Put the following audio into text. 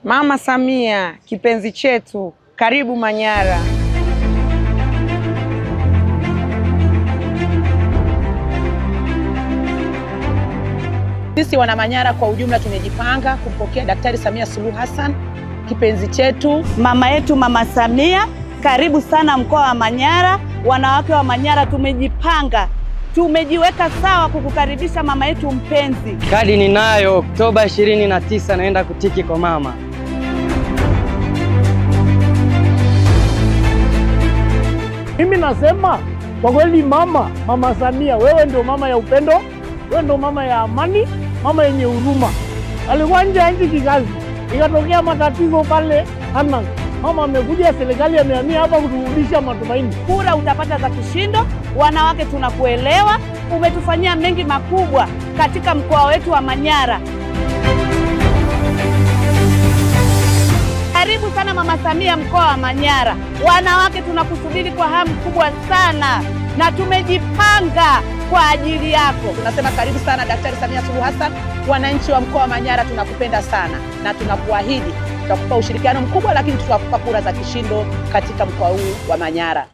Mama Samia, kipenzi chetu, karibu Manyara. Sisi wana Manyara kwa ujumla tumejipanga kumpokea Daktari Samia Suluhu Hassan, kipenzi chetu. Mama yetu Mama Samia, karibu sana mkoa wa Manyara. Wanawake wa Manyara tumejipanga, tumejiweka sawa kukukaribisha mama yetu mpenzi. Kadi ninayo, Oktoba 29 naenda kutiki kwa mama. Mimi nasema kwa kweli Mama Samia, wewe ndio mama ya upendo, wewe ndio mama ya amani, mama yenye huruma. Alikuwa nje ya nchi kikazi, ikatokea matatizo pale Hanang. Mama amekuja, serikali amehamia hapa kurudisha matumaini. Kura utapata za kishindo. Wanawake tunakuelewa, umetufanyia mengi makubwa katika mkoa wetu wa Manyara. Karibu sana Mama Samia mkoa wa Manyara. Wanawake tunakusubiri kwa hamu kubwa sana na tumejipanga kwa ajili yako. Tunasema karibu sana Daktari Samia Suluhu Hassan. Wananchi wa mkoa wa Manyara tunakupenda sana na tunakuahidi tutakupa ushirikiano mkubwa, lakini tutakupa kura za kishindo katika mkoa huu wa Manyara.